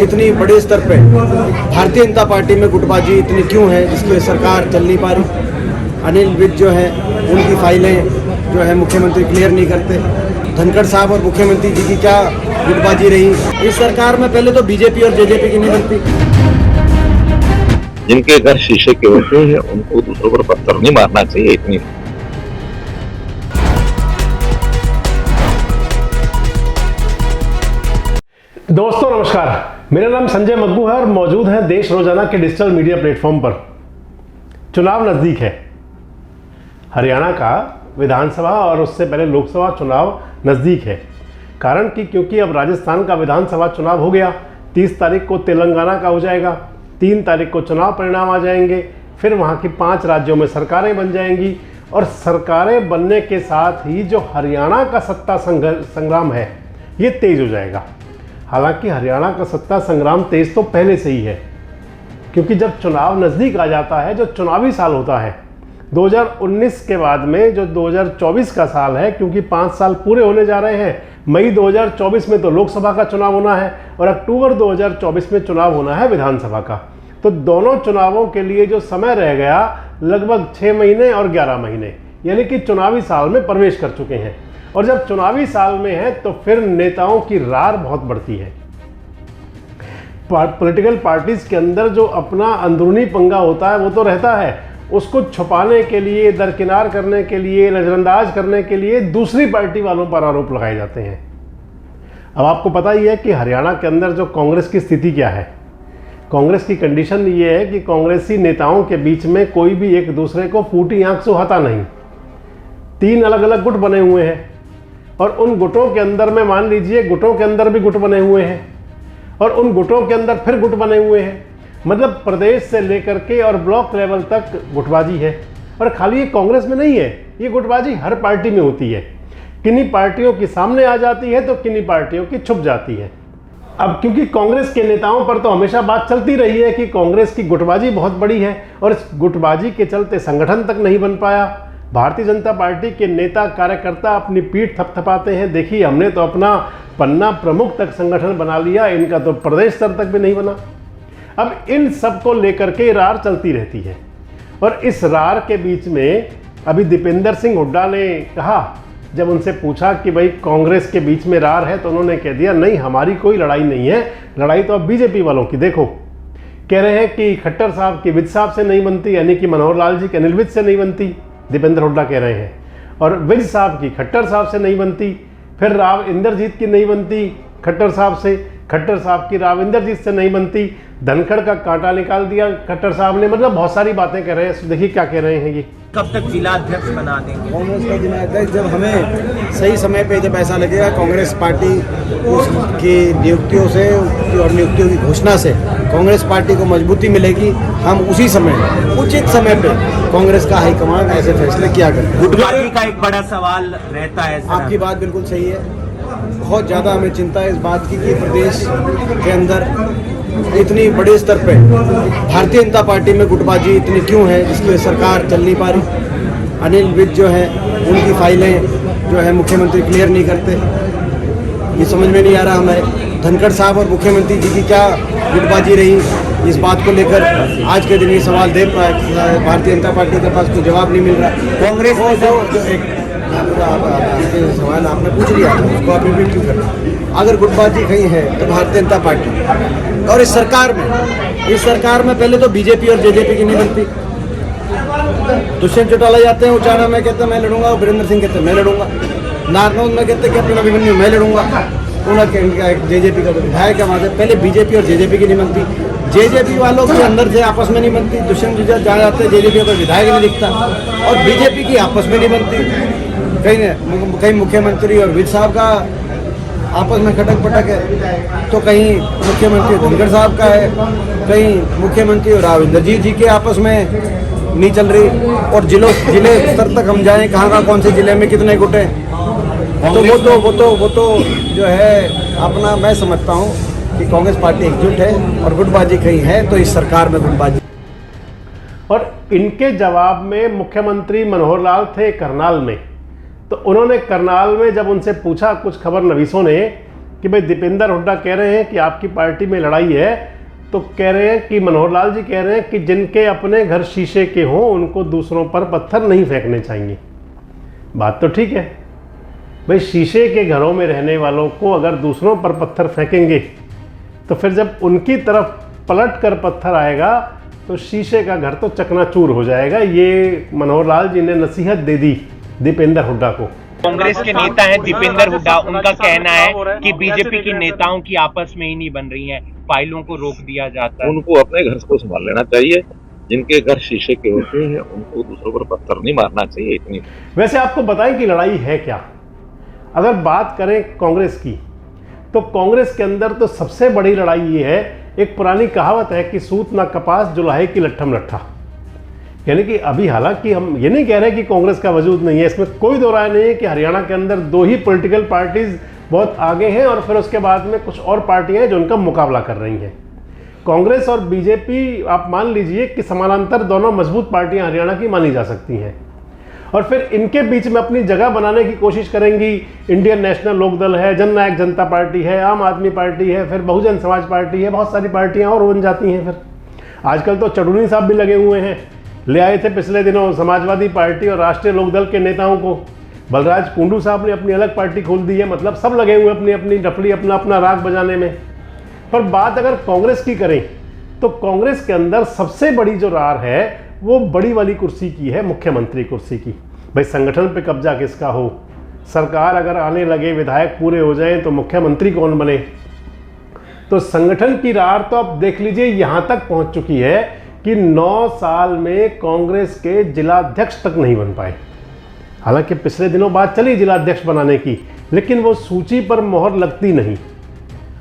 इतनी बड़े स्तर पे भारतीय जनता पार्टी में गुटबाजी इतनी क्यों है, जिसकी वजह से सरकार चल नहीं पा रही। अनिल विज जो है उनकी फाइलें जो है मुख्यमंत्री क्लियर नहीं करते। धनखड़ साहब और मुख्यमंत्री जी की क्या गुटबाजी रही। इस सरकार में पहले तो बीजेपी और जेजेपी की नहीं बनती। जिनके घर शीशे के होते हैं उनको दूसरों पर पत्थर नहीं मारना चाहिए। इतनी दोस्तों नमस्कार, मेरा नाम संजय मग्गू है और मौजूद है देश रोजाना के डिजिटल मीडिया प्लेटफॉर्म पर। चुनाव नज़दीक है। हरियाणा का विधानसभा और उससे पहले लोकसभा चुनाव नज़दीक है। कारण कि क्योंकि अब राजस्थान का विधानसभा चुनाव हो गया, 30 तारीख को तेलंगाना का हो जाएगा, 3 तारीख को चुनाव परिणाम आ जाएंगे, फिर वहाँ की 5 राज्यों में सरकारें बन जाएंगी और सरकारें बनने के साथ ही जो हरियाणा का सत्ता संग्राम है ये तेज हो जाएगा। हालांकि हरियाणा का सत्ता संग्राम तेज तो पहले से ही है, क्योंकि जब चुनाव नज़दीक आ जाता है, जो चुनावी साल होता है 2019 के बाद में जो 2024 का साल है, क्योंकि 5 साल पूरे होने जा रहे हैं। मई 2024 में तो लोकसभा का चुनाव होना है और अक्टूबर 2024 में चुनाव होना है विधानसभा का। तो दोनों चुनावों के लिए जो समय रह गया लगभग 6 महीने और 11 महीने, यानी कि चुनावी साल में प्रवेश कर चुके हैं। और जब चुनावी साल में है तो फिर नेताओं की रार बहुत बढ़ती है। पॉलिटिकल पार्टीज के अंदर जो अपना अंदरूनी पंगा होता है वो तो रहता है, उसको छुपाने के लिए, दरकिनार करने के लिए, नज़रअंदाज करने के लिए दूसरी पार्टी वालों पर आरोप लगाए जाते हैं। अब आपको पता ही है कि हरियाणा के अंदर जो कांग्रेस की स्थिति क्या है। कांग्रेस की कंडीशन ये है कि कांग्रेसी नेताओं के बीच में कोई भी एक दूसरे को फूटी आंख सुहाता नहीं। 3 अलग अलग गुट बने हुए हैं और उन गुटों के अंदर में मान लीजिए गुटों के अंदर भी गुट बने हुए हैं और उन गुटों के अंदर फिर गुट बने हुए हैं। मतलब प्रदेश से लेकर के और ब्लॉक लेवल तक गुटबाजी है। और खाली ये कांग्रेस में नहीं है, ये गुटबाजी हर पार्टी में होती है। किन्हीं पार्टियों की सामने आ जाती है तो किन्हीं पार्टियों की छुप जाती है। अब क्योंकि कांग्रेस के नेताओं पर तो हमेशा बात चलती रही है कि कांग्रेस की गुटबाजी बहुत बड़ी है और इस गुटबाजी के चलते संगठन तक नहीं बन पाया। भारतीय जनता पार्टी के नेता कार्यकर्ता अपनी पीठ थपथपाते हैं, देखिए हमने तो अपना पन्ना प्रमुख तक संगठन बना लिया, इनका तो प्रदेश स्तर तक भी नहीं बना। अब इन सब को लेकर के रार चलती रहती है और इस रार के बीच में अभी दीपेंद्र सिंह हुड्डा ने कहा, जब उनसे पूछा कि भाई कांग्रेस के बीच में रार है, तो उन्होंने कह दिया नहीं, हमारी कोई लड़ाई नहीं है, लड़ाई तो अब बीजेपी वालों की। देखो कह रहे हैं कि खट्टर साहब की विज साहब से नहीं बनती, यानी कि मनोहर लाल जी के अनिल विज से नहीं बनती, दीपेंद्र हुड्डा कह रहे हैं, और विज साहब की खट्टर साहब से नहीं बनती, फिर राव इंद्रजीत की नहीं बनती खट्टर साहब से, खट्टर साहब की राव इंद्रजीत से नहीं बनती, धनखड़ का कांटा निकाल दिया खट्टर साहब ने। मतलब बहुत सारी बातें कह रहे हैं। देखिए क्या कह रहे हैं ये। कब तक जिला अध्यक्ष बना देंगे? कांग्रेस का जिला अध्यक्ष जब हमें सही समय पे जब ऐसा लगेगा, कांग्रेस पार्टी की नियुक्तियों से और नियुक्तियों की घोषणा से कांग्रेस पार्टी को मजबूती मिलेगी, हम उसी समय उचित समय पे कांग्रेस का हाईकमान ऐसे फैसले किया करें। गुटबाजी का एक बड़ा सवाल रहता है। आपकी बात बिल्कुल सही है। बहुत ज़्यादा हमें चिंता है इस बात की कि प्रदेश के अंदर इतनी बड़े स्तर पे भारतीय जनता पार्टी में गुटबाजी इतनी क्यों है, जिसकी वजह से सरकार चल नहीं पा रही। अनिल विज जो है उनकी फाइलें जो है मुख्यमंत्री क्लियर नहीं करते। ये समझ में नहीं आ रहा हमें धनखड़ साहब और मुख्यमंत्री जी की क्या गुटबाजी रही। इस बात को लेकर आज के दिन ये सवाल दे पाए, भारतीय जनता पार्टी के पास कोई जवाब नहीं मिल रहा। कांग्रेस में जो एक सवाल आपने पूछ लिया था उसको आप रिपीट क्यों कर रहे हैं? अगर गुटबाजी कहीं है तो भारतीय जनता पार्टी और इस सरकार में पहले तो बीजेपी और जेजेपी की नहीं बनती। दुष्यंत चौटाला जाते हैं उचाना में, कहते हैं मैं लड़ूंगा, और वीरेंद्र सिंह कहते हैं मैं लड़ूंगा, नारनौल में कहते हैं कैप्टन अभिमन्यु मैं लड़ूंगा, उनका जेजेपी का तो विधायक है वहाँ से। पहले बीजेपी और जेजेपी की नहीं बनती, जेजेपी वालों के अंदर से आपस में नहीं बनती। दुष्यंत जी जहाँ जाते हैं जेजेपी का विधायक नहीं दिखता और बीजेपी की आपस में नहीं बनती। कहीं मुख्यमंत्री और विज साहब का आपस में खटक पटक है, तो कहीं मुख्यमंत्री धनखड़ साहब का है, कहीं मुख्यमंत्री और राव इंद्रजीत जी के आपस में नहीं चल रही। और जिले स्तर तक हम जाएं, कहाँ कौन से जिले में कितने गुट हैं, तो वो तो जो है अपना, मैं समझता हूँ कि कांग्रेस पार्टी एकजुट है और गुटबाजी कहीं है तो इस सरकार में गुटबाजी। और इनके जवाब में मुख्यमंत्री मनोहर लाल थे करनाल में, तो उन्होंने करनाल में जब उनसे पूछा कुछ खबर नवीसों ने कि भाई दीपेंद्र हुड्डा कह रहे हैं कि आपकी पार्टी में लड़ाई है, तो कह रहे हैं कि मनोहर लाल जी कह रहे हैं कि जिनके अपने घर शीशे के हों उनको दूसरों पर पत्थर नहीं फेंकने चाहिए। बात तो ठीक है भाई, शीशे के घरों में रहने वालों को अगर दूसरों पर पत्थर फेंकेंगे तो फिर जब उनकी तरफ पलट कर पत्थर आएगा तो शीशे का घर तो चकनाचूर हो जाएगा। ये मनोहर लाल जी ने नसीहत दे दी दीपेंद्र हुड्डा को। कांग्रेस के नेता हैं दीपेंद्र हुड्डा, उनका कहना है कि बीजेपी की नेताओं की आपस में ही नहीं बन रही हैं, फाइलों को रोक दिया जाता है। उनको अपने घर को संभाल लेना चाहिए, जिनके घर शीशे के होते हैं उनको दूसरों पर पत्थर नहीं मारना चाहिए। इतनी वैसे आपको बताएं कि लड़ाई है क्या। अगर बात करें कांग्रेस की, तो कांग्रेस के अंदर तो सबसे बड़ी लड़ाई ये है, एक पुरानी कहावत है कि सूत ना कपास जुलाहे की लट्ठम लट्ठा। यानी कि अभी हालांकि हम ये नहीं कह रहे कि कांग्रेस का वजूद नहीं है, इसमें कोई दो राय नहीं है कि हरियाणा के अंदर दो ही पॉलिटिकल पार्टीज बहुत आगे हैं और फिर उसके बाद में कुछ और पार्टियां हैं जो उनका मुकाबला कर रही हैं। कांग्रेस और बीजेपी आप मान लीजिए कि समानांतर दोनों मजबूत पार्टियां हरियाणा की मानी जा सकती हैं, और फिर इनके बीच में अपनी जगह बनाने की कोशिश करेंगी। इंडियन नेशनल लोकदल है, जननायक जनता पार्टी है, आम आदमी पार्टी है, फिर बहुजन समाज पार्टी है, बहुत सारी पार्टियां और बन जाती हैं। फिर आजकल तो चढ़ूनी साहब भी लगे हुए हैं, ले आए थे पिछले दिनों समाजवादी पार्टी और राष्ट्रीय लोकदल के नेताओं को। बलराज कुंडू साहब ने अपनी अलग पार्टी खोल दी है, मतलब सब लगे हुए अपनी अपनी डफली अपना अपना राग बजाने में। पर बात अगर कांग्रेस की करें तो कांग्रेस के अंदर सबसे बड़ी जो रार है वो बड़ी वाली कुर्सी की है, मुख्यमंत्री कुर्सी की। भाई संगठन पे कब्जा किसका हो, सरकार अगर आने लगे, विधायक पूरे हो जाएं तो मुख्यमंत्री कौन बने। तो संगठन की रार तो आप देख लीजिए यहां तक पहुंच चुकी है कि 9 साल में कांग्रेस के जिलाध्यक्ष तक नहीं बन पाए। हालांकि पिछले दिनों बात चली जिलाध्यक्ष बनाने की, लेकिन वो सूची पर मोहर लगती नहीं।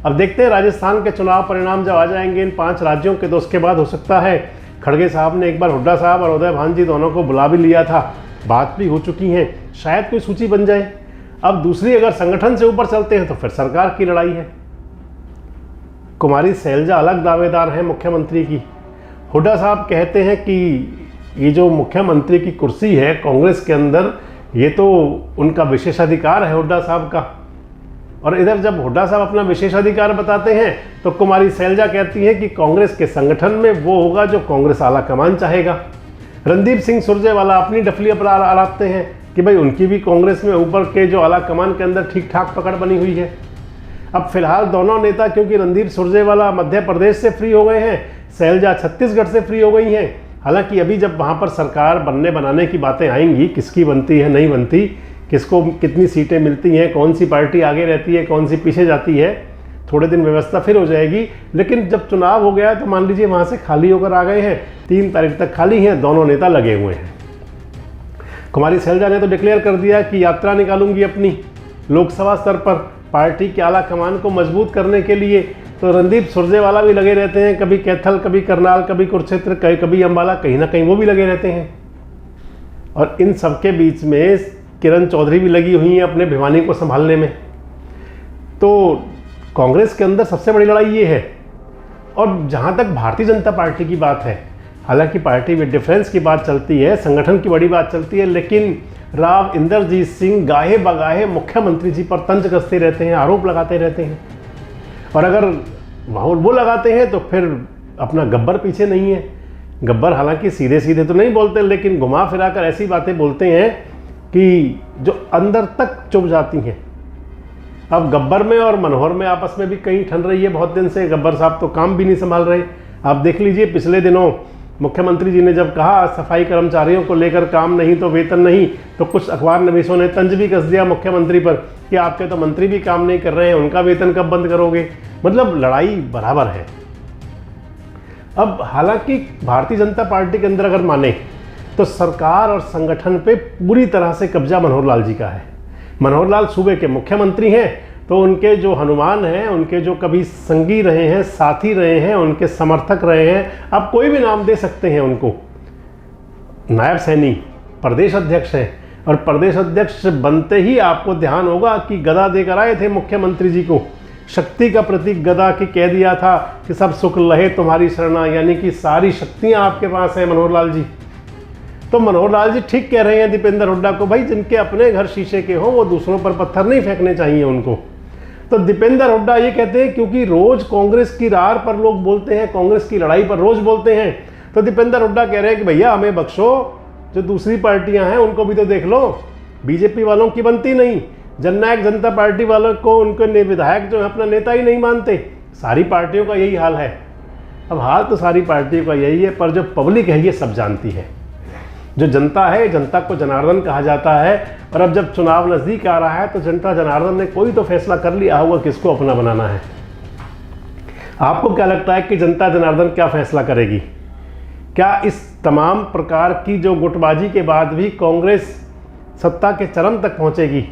अब देखते हैं राजस्थान के चुनाव परिणाम जब आ जाएंगे इन 5 राज्यों के, तो उसके बाद हो सकता है खड़गे साहब ने एक बार हुड्डा साहब और उदय भान जी दोनों को बुला भी लिया था, बात भी हो चुकी है, शायद कोई सूची बन जाए। अब दूसरी अगर संगठन से ऊपर चलते हैं तो फिर सरकार की लड़ाई है। कुमारी शैलजा अलग दावेदार हैं मुख्यमंत्री की। हुड्डा साहब कहते हैं कि ये जो मुख्यमंत्री की कुर्सी है कांग्रेस के अंदर, ये तो उनका विशेषाधिकार है हुड्डा साहब का। और इधर जब हुड्डा साहब अपना विशेषाधिकार बताते हैं तो कुमारी शैलजा कहती है कि कांग्रेस के संगठन में वो होगा जो कांग्रेस आला कमान चाहेगा। रणदीप सिंह सुरजेवाला अपनी डफली पर आलापते हैं कि भाई उनकी भी कांग्रेस में ऊपर के जो आला कमान के अंदर ठीक ठाक पकड़ बनी हुई है। अब फिलहाल दोनों नेता, क्योंकि रणदीप सुरजेवाला मध्य प्रदेश से फ्री हो गए हैं, शैलजा छत्तीसगढ़ से फ्री हो गई हैं। हालांकि अभी जब वहाँ पर सरकार बनाने की बातें आएंगी, किसकी बनती है नहीं बनती, किसको कितनी सीटें मिलती हैं, कौन सी पार्टी आगे रहती है, कौन सी पीछे जाती है, थोड़े दिन व्यवस्था फिर हो जाएगी। लेकिन जब चुनाव हो गया तो मान लीजिए वहाँ से खाली होकर आ गए हैं, 3 तारीख तक खाली हैं, दोनों नेता लगे हुए हैं। कुमारी शैलजा ने तो डिक्लेयर कर दिया कि यात्रा निकालूंगी अपनी लोकसभा स्तर पर पार्टी के आला कमान को मजबूत करने के लिए। तो रणदीप सुरजेवाला भी लगे रहते हैं, कभी कैथल, कभी करनाल, कभी कुरुक्षेत्र, कभी अम्बाला, कहीं ना कहीं वो भी लगे रहते हैं। और इन सबके बीच में किरण चौधरी भी लगी हुई हैं अपने भिवानी को संभालने में। तो कांग्रेस के अंदर सबसे बड़ी लड़ाई ये है। और जहाँ तक भारतीय जनता पार्टी की बात है, हालांकि पार्टी में डिफरेंस की बात चलती है, संगठन की बड़ी बात चलती है, लेकिन राव इंदरजीत सिंह गाहे बगाहे मुख्यमंत्री जी पर तंज कसते रहते हैं, आरोप लगाते रहते हैं। और अगर वो लगाते हैं तो फिर अपना गब्बर पीछे नहीं है। गब्बर हालांकि सीधे सीधे तो नहीं बोलते, लेकिन घुमा फिरा कर ऐसी बातें बोलते हैं कि जो अंदर तक चुभ जाती हैं। अब गब्बर में और मनोहर में आपस में भी कहीं ठन रही है बहुत दिन से। गब्बर साहब तो काम भी नहीं संभाल रहे। आप देख लीजिए पिछले दिनों मुख्यमंत्री जी ने जब कहा सफाई कर्मचारियों को लेकर काम नहीं तो वेतन नहीं, तो कुछ अखबार नवीसों ने तंज भी कस दिया मुख्यमंत्री पर कि आपके तो मंत्री भी काम नहीं कर रहे हैं, उनका वेतन कब बंद करोगे। मतलब लड़ाई बराबर है। अब हालांकि भारतीय जनता पार्टी के अंदर अगर माने तो सरकार और संगठन पे पूरी तरह से कब्जा मनोहर लाल जी का है। मनोहर लाल सूबे के मुख्यमंत्री हैं, तो उनके जो हनुमान हैं, उनके जो कभी संगी रहे हैं, साथी रहे हैं, उनके समर्थक रहे हैं, आप कोई भी नाम दे सकते हैं उनको। नायब सैनी प्रदेश अध्यक्ष हैं, और प्रदेश अध्यक्ष बनते ही आपको ध्यान होगा कि गदा देकर आए थे मुख्यमंत्री जी को। शक्ति का प्रतीक गदा की कह दिया था कि सब सुख लहे तुम्हारी शरणा, यानी कि सारी शक्तियां आपके पास है मनोहर लाल जी। तो मनोहर लाल जी ठीक कह रहे हैं दीपेंद्र हुड्डा को, भाई जिनके अपने घर शीशे के हों वो दूसरों पर पत्थर नहीं फेंकने चाहिए उनको। तो दीपेंद्र हुड्डा ये कहते हैं क्योंकि रोज कांग्रेस की रार पर लोग बोलते हैं, कांग्रेस की लड़ाई पर रोज बोलते हैं, तो दीपेंद्र हुड्डा कह रहे हैं कि भैया हमें बख्शो, जो दूसरी पार्टियां हैं उनको भी तो देख लो, बीजेपी वालों की बनती नहीं, जननायक जनता पार्टी वालों को उनके विधायक जो है अपना नेता ही नहीं मानते। सारी पार्टियों का यही हाल है। अब हाल तो सारी पार्टियों का यही है, पर जो पब्लिक है ये सब जानती है। जो जनता है, जनता को जनार्दन कहा जाता है, और अब जब चुनाव नज़दीक आ रहा है तो जनता जनार्दन ने कोई तो फैसला कर लिया होगा किसको अपना बनाना है। आपको क्या लगता है कि जनता जनार्दन क्या फैसला करेगी? क्या इस तमाम प्रकार की जो गुटबाजी के बाद भी कांग्रेस सत्ता के चरम तक पहुंचेगी,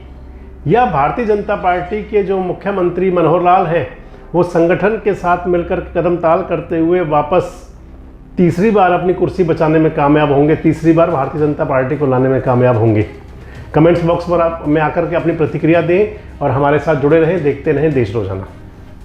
या भारतीय जनता पार्टी के जो मुख्यमंत्री मनोहर लाल हैं वो संगठन के साथ मिलकर कदम ताल करते हुए वापस तीसरी बार अपनी कुर्सी बचाने में कामयाब होंगे, तीसरी बार भारतीय जनता पार्टी को लाने में कामयाब होंगे? कमेंट्स बॉक्स पर आप में आकर के अपनी प्रतिक्रिया दें और हमारे साथ जुड़े रहें, देखते रहें देश रोजाना।